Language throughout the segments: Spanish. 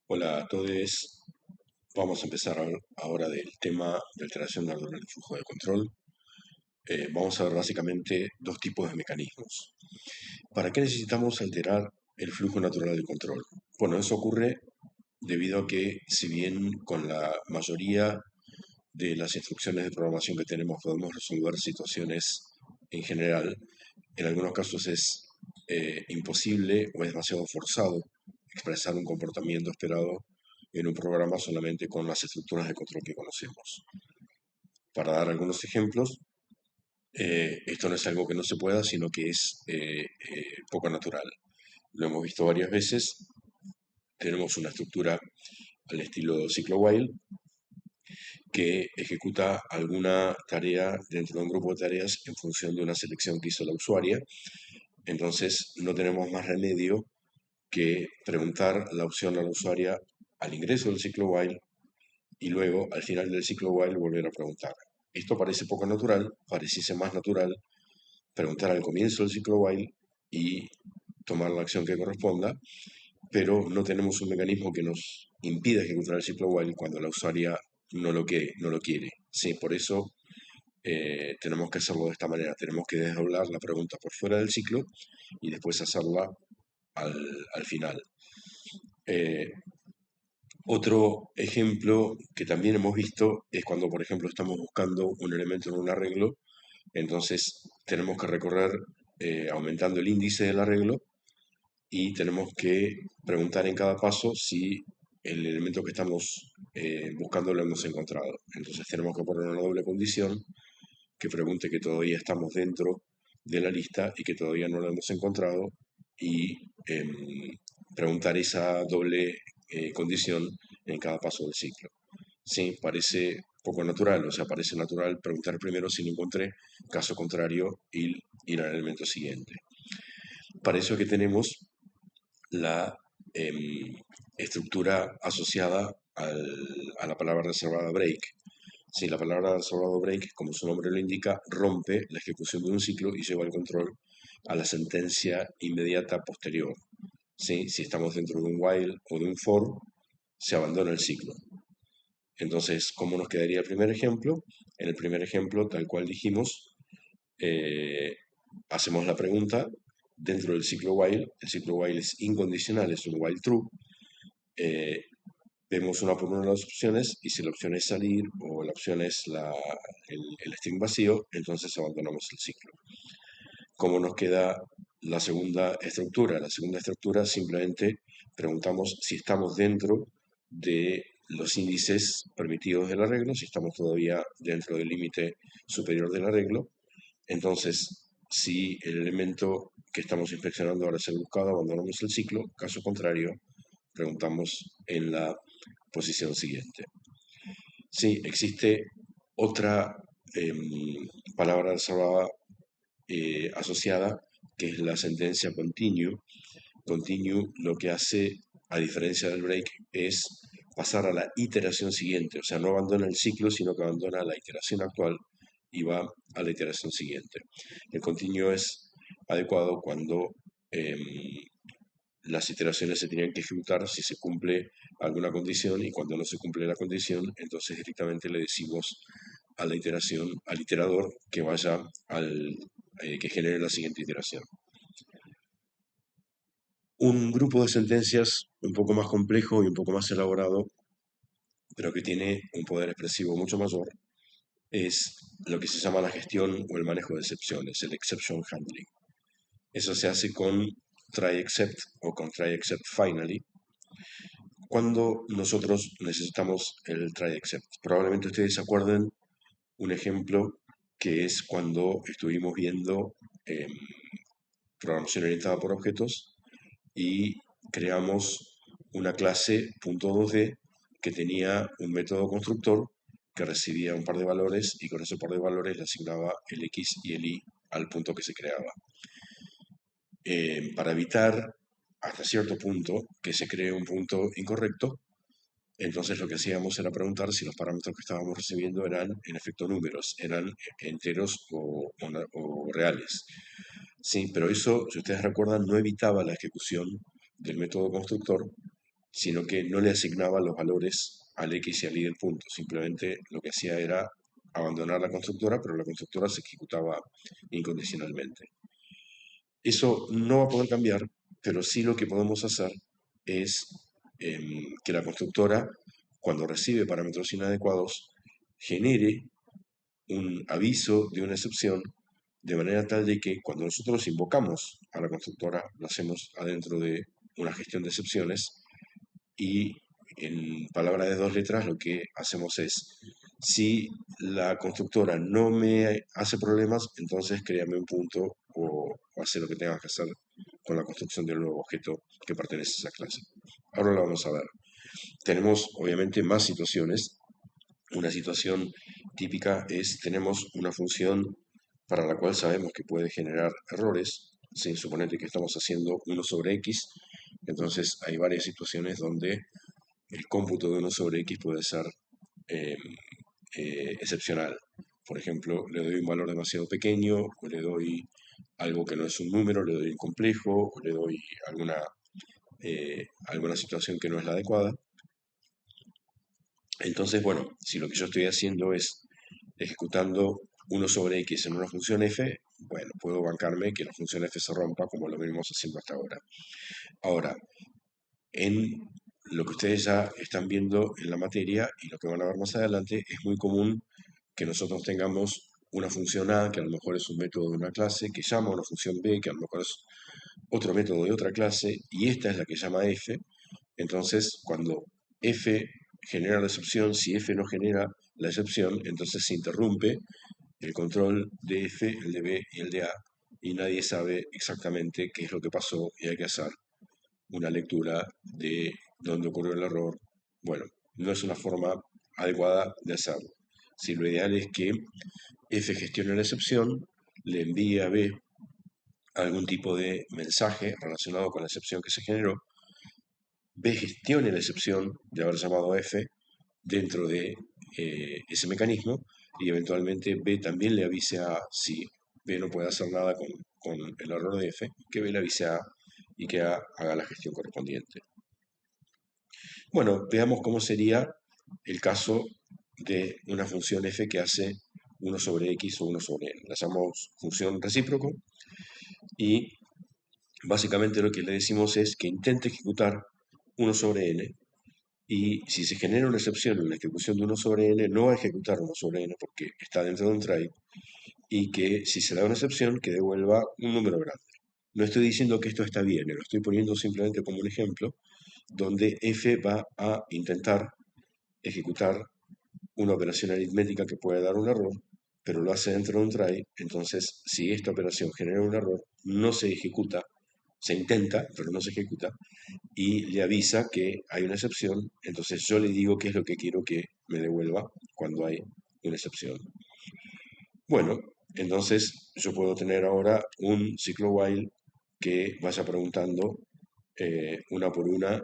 Hola a todos. Vamos a empezar ahora del tema de alteración natural del flujo de control. Vamos a ver básicamente dos tipos de mecanismos. ¿Para qué necesitamos alterar el flujo natural del control? Bueno, eso ocurre debido a que si bien con la mayoría de las instrucciones de programación que tenemos podemos resolver situaciones en general, en algunos casos es imposible o es demasiado forzado expresar un comportamiento esperado en un programa solamente con las estructuras de control que conocemos. Para dar algunos ejemplos, esto no es algo que no se pueda, sino que es poco natural. Lo hemos visto varias veces. Tenemos una estructura al estilo ciclo while que ejecuta alguna tarea dentro de un grupo de tareas en función de una selección que hizo la usuaria. Entonces no tenemos más remedio que preguntar la opción a la usuaria al ingreso del ciclo while y luego al final del ciclo while volver a preguntar. Esto parece poco natural, pareciese más natural preguntar al comienzo del ciclo while y tomar la acción que corresponda, pero no tenemos un mecanismo que nos impida ejecutar el ciclo while cuando la usuaria no lo quiere. Sí, por eso tenemos que hacerlo de esta manera. Tenemos que desdoblar la pregunta por fuera del ciclo y después hacerla al final. Eh, Otro ejemplo que también hemos visto es cuando, por ejemplo, estamos buscando un elemento en un arreglo, entonces tenemos que recorrer aumentando el índice del arreglo y tenemos que preguntar en cada paso si el elemento que estamos buscando lo hemos encontrado. Entonces tenemos que poner una doble condición que pregunte que todavía estamos dentro de la lista y que todavía no lo hemos encontrado y preguntar esa doble condición en cada paso del ciclo. Sí, parece poco natural, o sea, parece natural preguntar primero si lo encontré, caso contrario, ir al elemento siguiente. Para eso que tenemos la estructura asociada a la palabra reservada break. Si la palabra reservado break, como su nombre lo indica, rompe la ejecución de un ciclo y lleva el control a la sentencia inmediata posterior. ¿Sí? Si estamos dentro de un while o de un for, se abandona el ciclo. Entonces, ¿cómo nos quedaría el primer ejemplo? En el primer ejemplo, tal cual dijimos, eh, hacemos la pregunta dentro del ciclo while. El ciclo while es incondicional, es un while true. Eh, Vemos una por una de las opciones y si la opción es salir o la opción es el string vacío, entonces abandonamos el ciclo. ¿Cómo nos queda la segunda estructura? La segunda estructura simplemente preguntamos si estamos dentro de los índices permitidos del arreglo, si estamos todavía dentro del límite superior del arreglo. Entonces, si el elemento que estamos inspeccionando ahora es el buscado, abandonamos el ciclo. Caso contrario, preguntamos en la posición siguiente. Sí, existe otra palabra reservada asociada que es la sentencia continue. Continue lo que hace, a diferencia del break, es pasar a la iteración siguiente, o sea, no abandona el ciclo, sino que abandona la iteración actual y va a la iteración siguiente. El continuo es adecuado cuando las iteraciones se tienen que ejecutar si se cumple alguna condición y cuando no se cumple la condición, entonces directamente le decimos a la iteración, al iterador, que vaya que genere la siguiente iteración. Un grupo de sentencias un poco más complejo y un poco más elaborado, pero que tiene un poder expresivo mucho mayor, es lo que se llama la gestión o el manejo de excepciones, el exception handling. Eso se hace con try except o con try except finally, cuando nosotros necesitamos el try except. Probablemente ustedes se acuerden un ejemplo que es cuando estuvimos viendo eh, programación orientada por objetos y creamos una clase .2D que tenía un método constructor que recibía un par de valores y con ese par de valores le asignaba el X y el Y al punto que se creaba. Para evitar hasta cierto punto que se cree un punto incorrecto, entonces lo que hacíamos era preguntar si los parámetros que estábamos recibiendo eran en efecto números, eran enteros o reales. Sí, pero eso, si ustedes recuerdan, no evitaba la ejecución del método constructor, sino que no le asignaba los valores al X y al Y del punto. Simplemente lo que hacía era abandonar la constructora, pero la constructora se ejecutaba incondicionalmente. Eso no va a poder cambiar, pero sí lo que podemos hacer es que la constructora, cuando recibe parámetros inadecuados, genere un aviso de una excepción, de manera tal de que cuando nosotros invocamos a la constructora, lo hacemos adentro de una gestión de excepciones, y en palabra de dos letras lo que hacemos es, si la constructora no me hace problemas, entonces créame un punto o hace lo que tengas que hacer con la construcción del nuevo objeto que pertenece a esa clase. Ahora lo vamos a ver. Tenemos obviamente más situaciones. Una situación típica es, tenemos una función para la cual sabemos que puede generar errores, sin suponer que estamos haciendo 1 sobre x, entonces hay varias situaciones donde el cómputo de 1 sobre x puede ser eh, excepcional. Por ejemplo, le doy un valor demasiado pequeño, o le doy algo que no es un número, le doy un complejo, o le doy alguna situación que no es la adecuada. Entonces, bueno, si lo que yo estoy haciendo es ejecutando 1 sobre x en una función f, bueno, puedo bancarme que la función f se rompa como lo venimos haciendo hasta ahora. Ahora, en lo que ustedes ya están viendo en la materia y lo que van a ver más adelante, es muy común que nosotros tengamos una función A, que a lo mejor es un método de una clase, que llama a una función B, que a lo mejor es otro método de otra clase, y esta es la que llama f. Entonces, cuando f genera la excepción, si f no genera la excepción, entonces se interrumpe el control de f, el de b y el de a, y nadie sabe exactamente qué es lo que pasó y hay que hacer una lectura de dónde ocurrió el error. Bueno, no es una forma adecuada de hacerlo. Si lo ideal es que f gestione la excepción, le envíe a b algún tipo de mensaje relacionado con la excepción que se generó, b gestione la excepción de haber llamado a f dentro de ese mecanismo, y eventualmente b también le avise a, si b no puede hacer nada con el error de f, que b le avise a y que a haga la gestión correspondiente. Bueno, veamos cómo sería el caso de una función f que hace 1 sobre x o 1 sobre n. La llamamos función recíproco y básicamente lo que le decimos es que intente ejecutar 1 sobre n, y si se genera una excepción en la ejecución de 1 sobre n, no va a ejecutar 1 sobre n porque está dentro de un try, y que si se da una excepción, que devuelva un número grande. No estoy diciendo que esto está bien, lo estoy poniendo simplemente como un ejemplo, donde f va a intentar ejecutar una operación aritmética que puede dar un error, pero lo hace dentro de un try. Entonces, si esta operación genera un error, no se ejecuta, se intenta, pero no se ejecuta, y le avisa que hay una excepción. Entonces yo le digo qué es lo que quiero que me devuelva cuando hay una excepción. Bueno, entonces yo puedo tener ahora un ciclo while que vaya preguntando una por una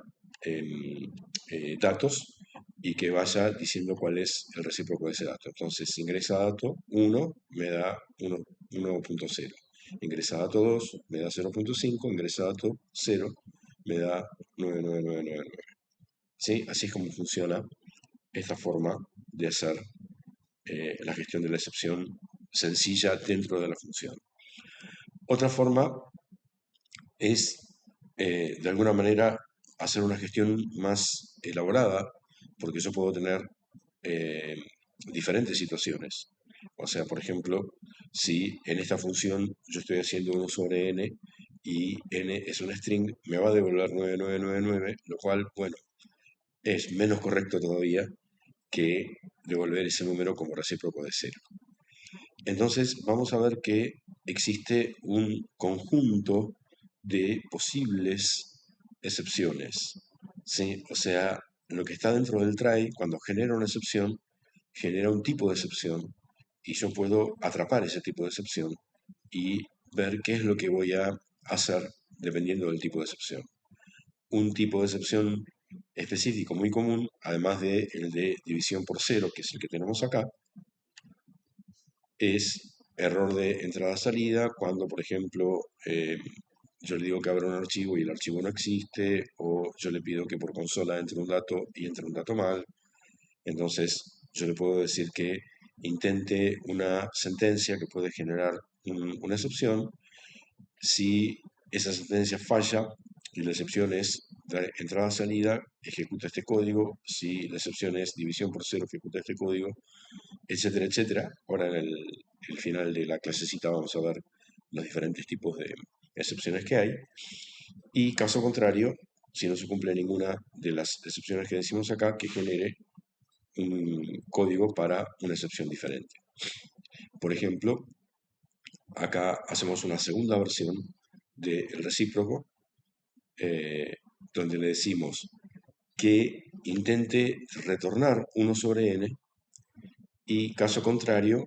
datos, y que vaya diciendo cuál es el recíproco de ese dato. Entonces ingresa dato 1, me da 1.0. Ingresa dato 2, me da 0.5. Ingresa dato 0, me da 99999. ¿Sí? Así es como funciona esta forma de hacer la gestión de la excepción sencilla dentro de la función. Otra forma es, de alguna manera, hacer una gestión más elaborada, porque yo puedo tener eh, diferentes situaciones. O sea, por ejemplo, si en esta función yo estoy haciendo 1 sobre n y n es un string, me va a devolver 9999, lo cual, bueno, es menos correcto todavía que devolver ese número como recíproco de 0. Entonces vamos a ver que existe un conjunto de posibles excepciones, ¿sí? O sea, lo que está dentro del try, cuando genera una excepción, genera un tipo de excepción, y yo puedo atrapar ese tipo de excepción y ver qué es lo que voy a hacer dependiendo del tipo de excepción. Un tipo de excepción específico muy común, además de el de división por cero, que es el que tenemos acá, es error de entrada-salida, cuando, por ejemplo, yo le digo que abra un archivo y el archivo no existe, o yo le pido que por consola entre un dato y entre un dato mal. Entonces, yo le puedo decir que intente una sentencia que puede generar una excepción. Si esa sentencia falla y la excepción es entrada-salida, ejecuta este código. Si la excepción es división por cero, ejecuta este código, etcétera, etcétera. Ahora en el final de la clasecita vamos a ver los diferentes tipos de excepciones que hay. Y caso contrario, si no se cumple ninguna de las excepciones que decimos acá, que genere un código para una excepción diferente. Por ejemplo, acá hacemos una segunda versión del recíproco, eh, donde le decimos que intente retornar 1 sobre n y caso contrario,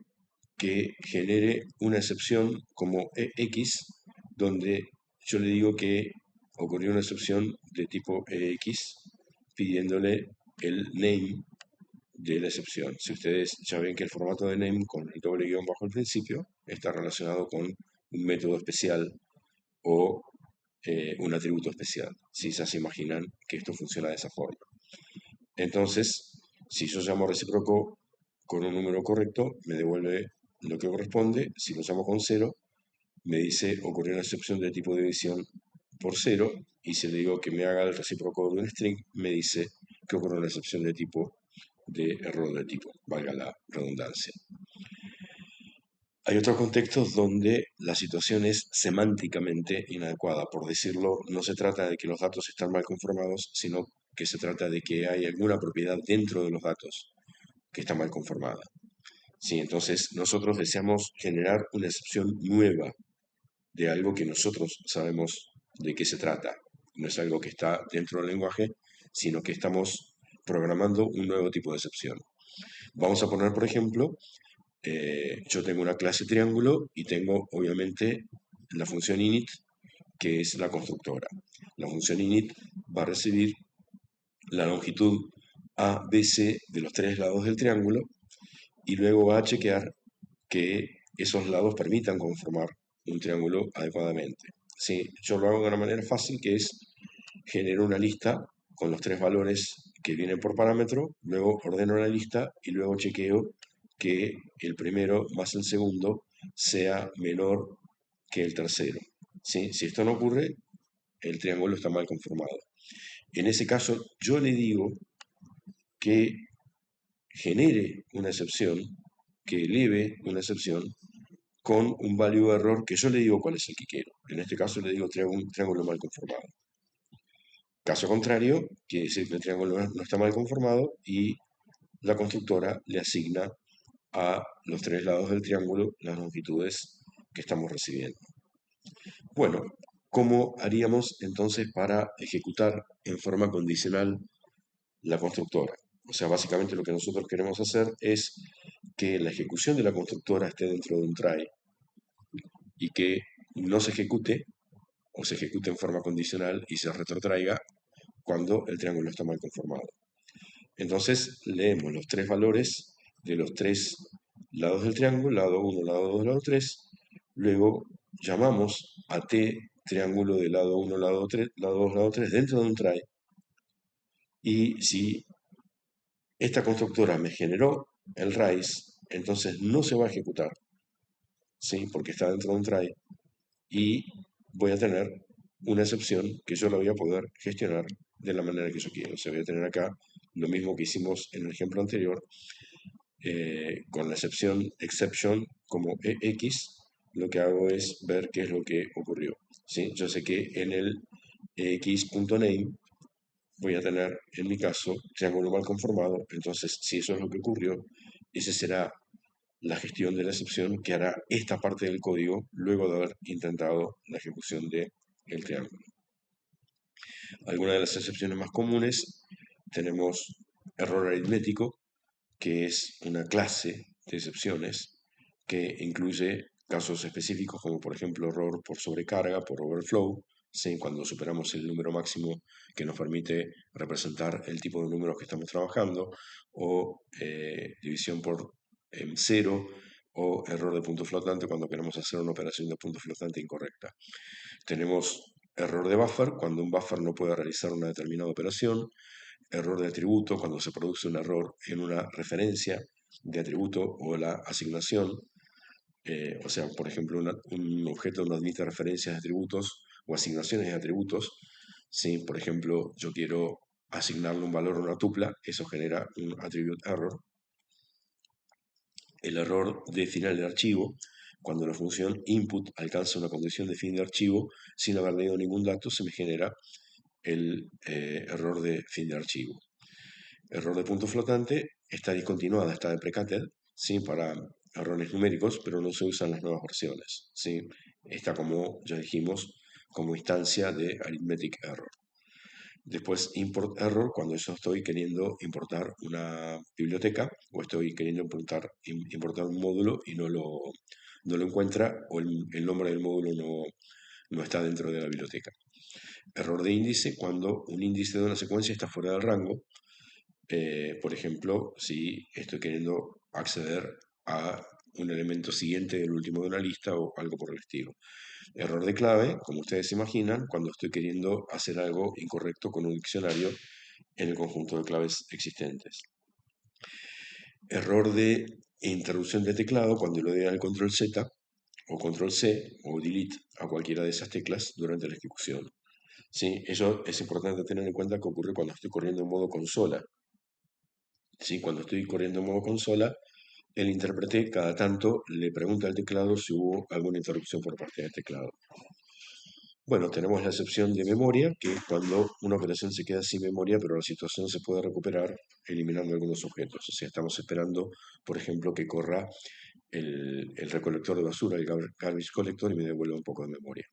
que genere una excepción como x, donde yo le digo que ocurrió una excepción de tipo ex, pidiéndole el name de la excepción. Si ustedes ya ven que el formato de name con el doble guión bajo el principio está relacionado con un método especial o un atributo especial, si ya se imaginan que esto funciona de esa forma. Entonces, si yo llamo recíproco con un número correcto, me devuelve lo que corresponde. Si lo llamo con cero, me dice ocurrió una excepción de tipo de división por cero. Y si le digo que me haga el recíproco de un string, me dice que ocurre una excepción de tipo de error de tipo, valga la redundancia. Hay otros contextos donde la situación es semánticamente inadecuada. Por decirlo, no se trata de que los datos están mal conformados, sino que se trata de que hay alguna propiedad dentro de los datos que está mal conformada. Sí, entonces nosotros deseamos generar una excepción nueva de algo que nosotros sabemos de qué se trata. No es algo que está dentro del lenguaje, sino que estamos programando un nuevo tipo de excepción. Vamos a poner, por ejemplo, yo tengo una clase triángulo y tengo, obviamente, la función init, que es la constructora. La función init va a recibir la longitud A, B, C de los tres lados del triángulo y luego va a chequear que esos lados permitan conformar un triángulo adecuadamente. Sí, yo lo hago de una manera fácil, que es genero una lista con los tres valores que vienen por parámetro, luego ordeno la lista y luego chequeo que el primero más el segundo sea menor que el tercero. ¿Sí? Si esto no ocurre, el triángulo está mal conformado. En ese caso, yo le digo que genere una excepción, que eleve una excepción con un value de error que yo le digo cuál es el que quiero. En este caso le digo un triángulo mal conformado. Caso contrario, quiere decir que el triángulo no está mal conformado y la constructora le asigna a los tres lados del triángulo las longitudes que estamos recibiendo. Bueno, ¿cómo haríamos entonces para ejecutar en forma condicional la constructora? O sea, básicamente lo que nosotros queremos hacer es que la ejecución de la constructora esté dentro de un try y que no se ejecute o se ejecute en forma condicional y se retrotraiga cuando el triángulo está mal conformado. Entonces leemos los tres valores de los tres lados del triángulo, lado 1, lado 2, lado 3, luego llamamos a t triángulo de lado 1, lado 3, lado 2, lado 3 dentro de un try y si esta constructora me generó el raíz, entonces no se va a ejecutar, ¿sí? Porque está dentro de un try y voy a tener una excepción que yo la voy a poder gestionar de la manera que yo quiero. O sea, voy a tener acá lo mismo que hicimos en el ejemplo anterior, con la exception como EX, lo que hago es ver qué es lo que ocurrió. ¿Sí? Yo sé que en el x.name voy a tener, en mi caso, triángulo mal conformado, entonces si eso es lo que ocurrió, ese será la gestión de la excepción que hará esta parte del código luego de haber intentado la ejecución del triángulo. Algunas de las excepciones más comunes tenemos error aritmético, que es una clase de excepciones que incluye casos específicos como por ejemplo error por sobrecarga, por overflow, ¿sí? Cuando superamos el número máximo que nos permite representar el tipo de números que estamos trabajando, o división por cero o error de punto flotante cuando queremos hacer una operación de punto flotante incorrecta. Tenemos error de buffer cuando un buffer no puede realizar una determinada operación, error de atributo cuando se produce un error en una referencia de atributo o la asignación, o sea, por ejemplo, un objeto no admite referencias de atributos o asignaciones de atributos. Si, por ejemplo, yo quiero asignarle un valor a una tupla, eso genera un attribute error. El error de final de archivo, cuando la función input alcanza una condición de fin de archivo sin haber leído ningún dato, se me genera el error de fin de archivo. Error de punto flotante está discontinuada, está deprecated, ¿sí? Para errores numéricos, pero no se usan las nuevas versiones, ¿sí? Está, como ya dijimos, como instancia de arithmetic error. Después import error, cuando yo estoy queriendo importar una biblioteca o estoy queriendo importar un módulo y no lo encuentra o el nombre del módulo no está dentro de la biblioteca. Error de índice, cuando un índice de una secuencia está fuera del rango. Por ejemplo, si estoy queriendo acceder a un elemento siguiente del último de una lista o algo por el estilo. Error de clave, como ustedes se imaginan, cuando estoy queriendo hacer algo incorrecto con un diccionario en el conjunto de claves existentes. Error de interrupción de teclado, cuando le doy al control Z o control C o delete a cualquiera de esas teclas durante la ejecución. ¿Sí? Eso es importante tener en cuenta que ocurre cuando estoy corriendo en modo consola. ¿Sí? Cuando estoy corriendo en modo consola, el intérprete cada tanto le pregunta al teclado si hubo alguna interrupción por parte del teclado. Bueno, tenemos la excepción de memoria, que es cuando una operación se queda sin memoria, pero la situación se puede recuperar eliminando algunos objetos. O sea, estamos esperando, por ejemplo, que corra el recolector de basura, el garbage collector, y me devuelva un poco de memoria.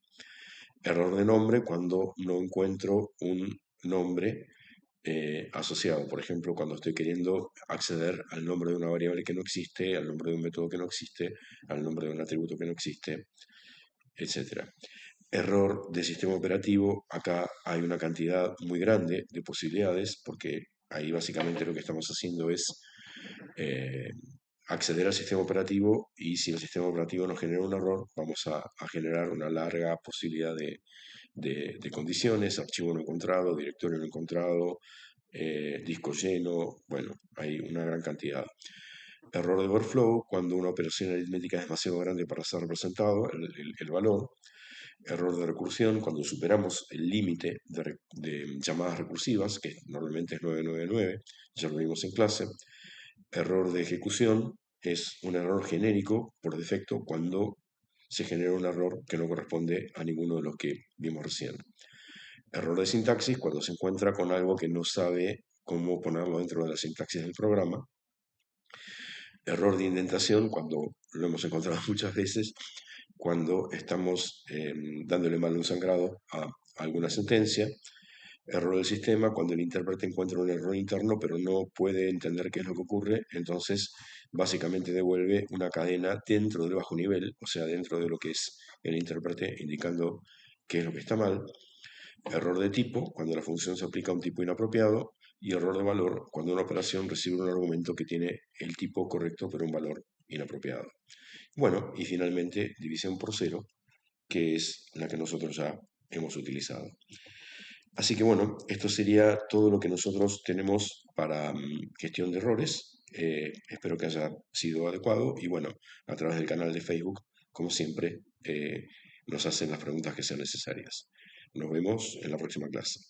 Error de nombre cuando no encuentro un nombre asociado. Por ejemplo, cuando estoy queriendo acceder al nombre de una variable que no existe, al nombre de un método que no existe, al nombre de un atributo que no existe, etc. Error de sistema operativo, acá hay una cantidad muy grande de posibilidades porque ahí básicamente lo que estamos haciendo es eh, acceder al sistema operativo y si el sistema operativo nos genera un error, vamos a generar una larga posibilidad de condiciones, archivo no encontrado, directorio no encontrado, disco lleno, bueno, hay una gran cantidad. Error de overflow, cuando una operación aritmética es demasiado grande para ser representado, el valor. Error de recursión, cuando superamos el límite de llamadas recursivas, que normalmente es 999, ya lo vimos en clase. Error de ejecución es un error genérico por defecto cuando se genera un error que no corresponde a ninguno de los que vimos recién. Error de sintaxis, cuando se encuentra con algo que no sabe cómo ponerlo dentro de la sintaxis del programa. Error de indentación, cuando lo hemos encontrado muchas veces, cuando estamos dándole mal un sangrado a alguna sentencia. Error del sistema, cuando el intérprete encuentra un error interno pero no puede entender qué es lo que ocurre, entonces básicamente devuelve una cadena dentro del bajo nivel, o sea, dentro de lo que es el intérprete indicando qué es lo que está mal. Error de tipo, cuando la función se aplica a un tipo inapropiado. Y error de valor, cuando una operación recibe un argumento que tiene el tipo correcto pero un valor inapropiado. Bueno, y finalmente división por cero, que es la que nosotros ya hemos utilizado. Así que bueno, esto sería todo lo que nosotros tenemos para gestión de errores. Espero que haya sido adecuado y bueno, a través del canal de Facebook, como siempre, nos hacen las preguntas que sean necesarias. Nos vemos en la próxima clase.